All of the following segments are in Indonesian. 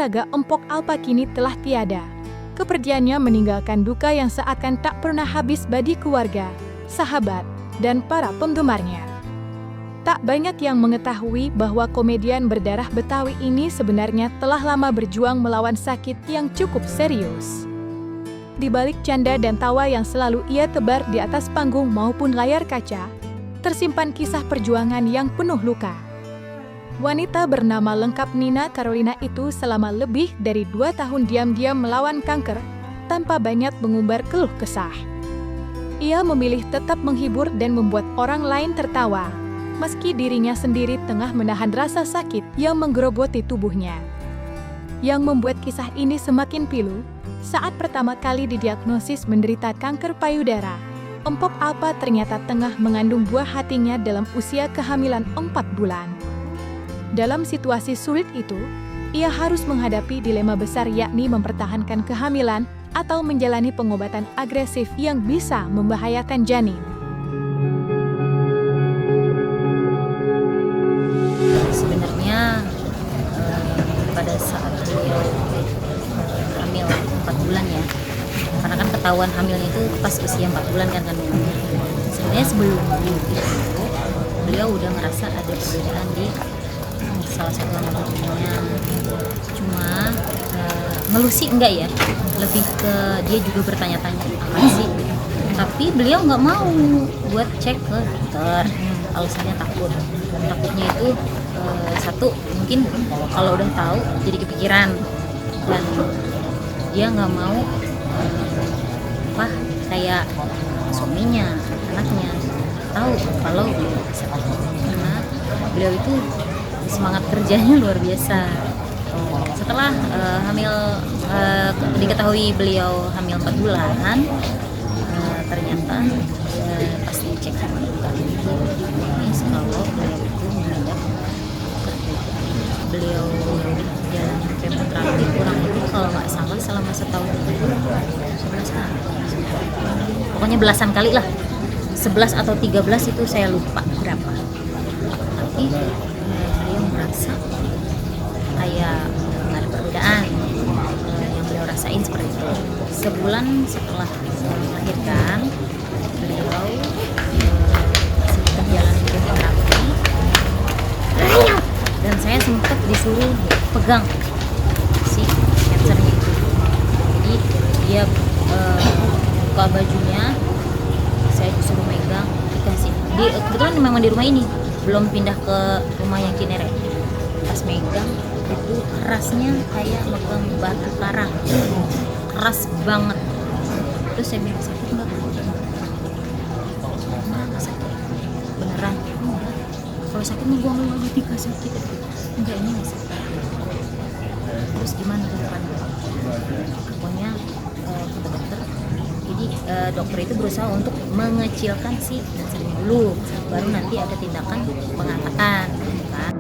raga Empok Alpa kini telah tiada. Kepergiannya meninggalkan duka yang seakan tak pernah habis bagi keluarga, sahabat, dan para penggemarnya. Tak banyak yang mengetahui bahwa komedian berdarah Betawi ini sebenarnya telah lama berjuang melawan sakit yang cukup serius. Di balik canda dan tawa yang selalu ia tebar di atas panggung maupun layar kaca, tersimpan kisah perjuangan yang penuh luka. Wanita bernama lengkap Nina Carolina itu selama lebih dari 2 tahun diam-diam melawan kanker tanpa banyak mengumbar keluh kesah. Ia memilih tetap menghibur dan membuat orang lain tertawa, meski dirinya sendiri tengah menahan rasa sakit yang menggerogoti tubuhnya. Yang membuat kisah ini semakin pilu, saat pertama kali didiagnosis menderita kanker payudara, Empok Alpa ternyata tengah mengandung buah hatinya dalam usia kehamilan 4 bulan. Dalam situasi sulit itu, ia harus menghadapi dilema besar yakni mempertahankan kehamilan atau menjalani pengobatan agresif yang bisa membahayakan janin. Sebenarnya pada saat beliau hamil 4 bulan ya, karena kan ketahuan hamilnya itu pas usia 4 bulan kan sebenarnya sebelum itu beliau udah ngerasa ada perbedaan di salah satu anak cucunya, cuma ngeluh sih enggak ya, lebih ke dia juga bertanya-tanya apa sih, tapi beliau nggak mau buat cek ke dokter, alasannya takutnya itu satu mungkin kalau udah tahu jadi kepikiran, dan dia nggak mau kayak suaminya, anaknya tahu kalau bisa, karena beliau itu semangat kerjanya luar biasa. Setelah diketahui beliau hamil 4 bulan, ternyata pas dicek sama dokter kalau beliau itu menghadap beliau jalan kemoterapi kurang lebih kalau nggak salah selama setahun itu 11 kali, pokoknya belasan kali lah, 11 atau 13 itu saya lupa berapa, tapi beliau merasa kayak ada perbedaan yang beliau rasain seperti itu. Sebulan setelah melahirkan, beliau masih menjalani kemoterapi dan saya sempat disuruh pegang si cancernya itu. Jadi dia buka bajunya, saya disuruh megang, dikasih. Kebetulan memang di rumah ini, belum pindah ke rumah yang Cinere. Pas megang itu kerasnya kayak megang batu karang, keras banget. Terus saya bilang, sakit nggak? Nggak sakit, beneran. Enggak. Kalau sakit mah gua nggak tiga sakit. Enggak, ini nggak sakit. Terus gimana ke depan? Pokoknya kata dokter. Jadi dokter itu berusaha untuk mengecilkan si cancernya dulu, baru nanti ada tindakan pengangkatan. Kan?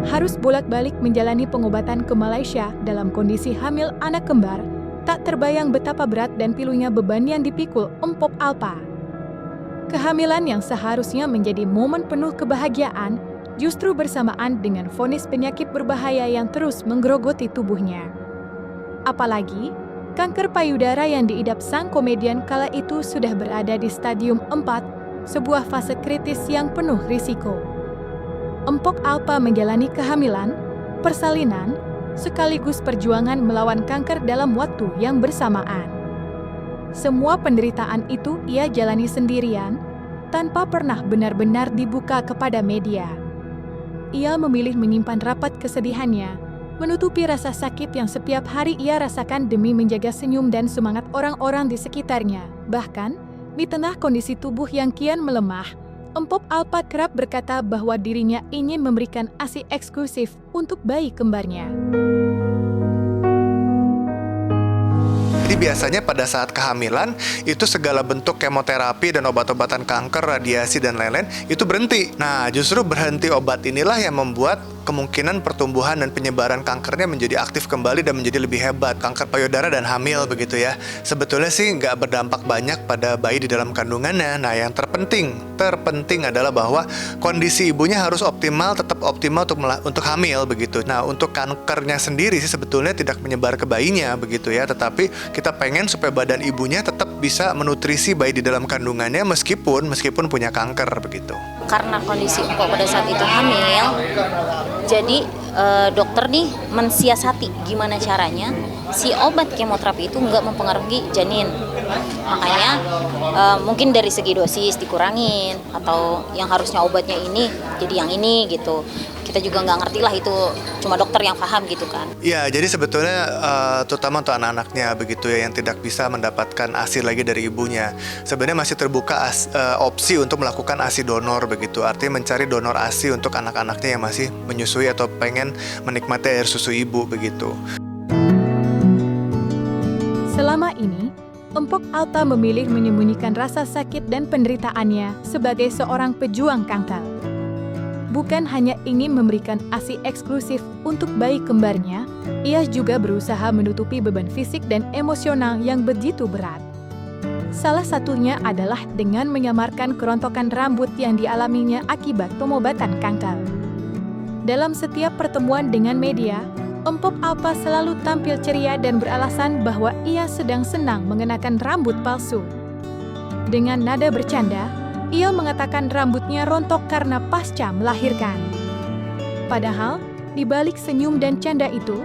Harus bolak-balik menjalani pengobatan ke Malaysia dalam kondisi hamil anak kembar, tak terbayang betapa berat dan pilunya beban yang dipikul Empok Alpa. Kehamilan yang seharusnya menjadi momen penuh kebahagiaan, justru bersamaan dengan vonis penyakit berbahaya yang terus menggerogoti tubuhnya. Apalagi, kanker payudara yang diidap sang komedian kala itu sudah berada di stadium 4, sebuah fase kritis yang penuh risiko. Empok Alpa menjalani kehamilan, persalinan, sekaligus perjuangan melawan kanker dalam waktu yang bersamaan. Semua penderitaan itu ia jalani sendirian, tanpa pernah benar-benar dibuka kepada media. Ia memilih menyimpan rapat kesedihannya, menutupi rasa sakit yang setiap hari ia rasakan demi menjaga senyum dan semangat orang-orang di sekitarnya. Bahkan, di tengah kondisi tubuh yang kian melemah, Empok Alpa kerap berkata bahwa dirinya ingin memberikan ASI eksklusif untuk bayi kembarnya. Jadi biasanya pada saat kehamilan itu segala bentuk kemoterapi dan obat-obatan kanker, radiasi dan lain-lain itu berhenti. Nah, justru berhenti obat inilah yang membuat kemungkinan pertumbuhan dan penyebaran kankernya menjadi aktif kembali dan menjadi lebih hebat. Kanker payudara dan hamil begitu ya. Sebetulnya sih nggak berdampak banyak pada bayi di dalam kandungannya. Nah, yang terpenting adalah bahwa kondisi ibunya harus optimal, tetap optimal untuk hamil begitu. Nah, untuk kankernya sendiri sih sebetulnya tidak menyebar ke bayinya begitu ya, tetapi kita pengen supaya badan ibunya tetap bisa menutrisi bayi di dalam kandungannya meskipun punya kanker begitu. Karena kondisi Empok pada saat itu hamil, jadi dokter nih mensiasati gimana caranya si obat kemoterapi itu nggak mempengaruhi janin. Makanya mungkin dari segi dosis dikurangin, atau yang harusnya obatnya ini jadi yang ini gitu. Kita juga nggak ngerti lah, itu cuma dokter yang paham gitu kan. Ya, jadi sebetulnya terutama untuk anak-anaknya begitu ya yang tidak bisa mendapatkan ASI lagi dari ibunya, sebenarnya masih terbuka opsi untuk melakukan ASI donor begitu. Artinya mencari donor ASI untuk anak-anaknya yang masih menyusui atau pengen menikmati air susu ibu begitu. Selama ini, Empok Alta memilih menyembunyikan rasa sakit dan penderitaannya sebagai seorang pejuang kanker. Bukan hanya ingin memberikan ASI eksklusif untuk bayi kembarnya, ia juga berusaha menutupi beban fisik dan emosional yang begitu berat. Salah satunya adalah dengan menyamarkan kerontokan rambut yang dialaminya akibat pengobatan kanker. Dalam setiap pertemuan dengan media, Empok Alta selalu tampil ceria dan beralasan bahwa ia sedang senang mengenakan rambut palsu. Dengan nada bercanda, ia mengatakan rambutnya rontok karena pasca melahirkan. Padahal, di balik senyum dan canda itu,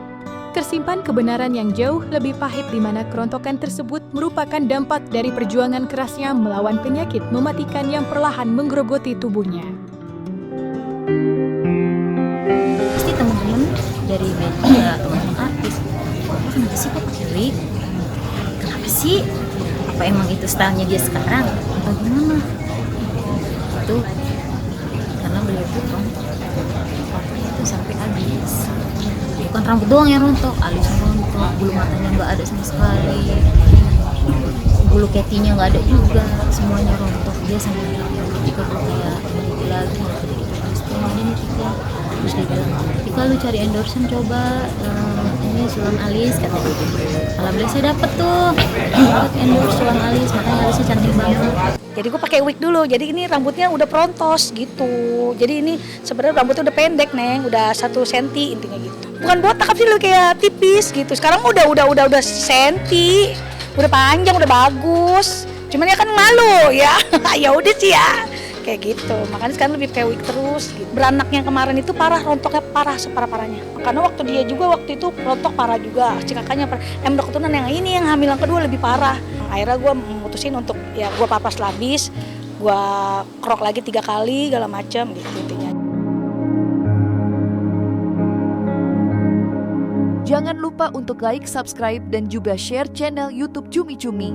tersimpan kebenaran yang jauh lebih pahit di mana kerontokan tersebut merupakan dampak dari perjuangan kerasnya melawan penyakit mematikan yang perlahan menggerogoti tubuhnya. Pasti teman-teman dari media, teman-teman artis, kenapa sih kok pakai wig? Kenapa sih? Apa emang itu stylenya dia sekarang? Atau gimana? Itu karena beliau potong rambutnya itu sampai habis. Bukan rambut doang yang rontok, alisnya rontok, bulu matanya nggak ada sama sekali, bulu ketinya nggak ada juga, semuanya rontok. Dia sampai jika kayak ini lagi terus ini tiga, terus dia bilang, jika lu cari endorsement coba ini sulam alis kata gitu. Alhamdulillah saya dapet tuh endorse sulam alis, makanya alisnya cantik banget. Jadi gue pakai wig dulu, jadi ini rambutnya udah prontos gitu. Jadi ini sebenarnya rambutnya udah pendek neng, udah 1 senti intinya gitu. Bukan botak tapi lu kayak tipis gitu. Sekarang udah senti, udah panjang, udah bagus. Cuman ya kan malu ya, ya udah sih ya, kayak gitu. Makanya sekarang lebih kayak wig terus. Gitu. Beranaknya kemarin itu parah, rontoknya parah separah-parahnya. Karena waktu dia juga waktu itu rontok parah juga, cikakanya parah. Dokter yang ini yang hamil yang kedua lebih parah. Akhirnya gue memutusin untuk ya gue papas labis, gue krok lagi 3 kali segala macam gitu intinya. Jangan lupa untuk like, subscribe, dan juga share channel YouTube Cumi Cumi.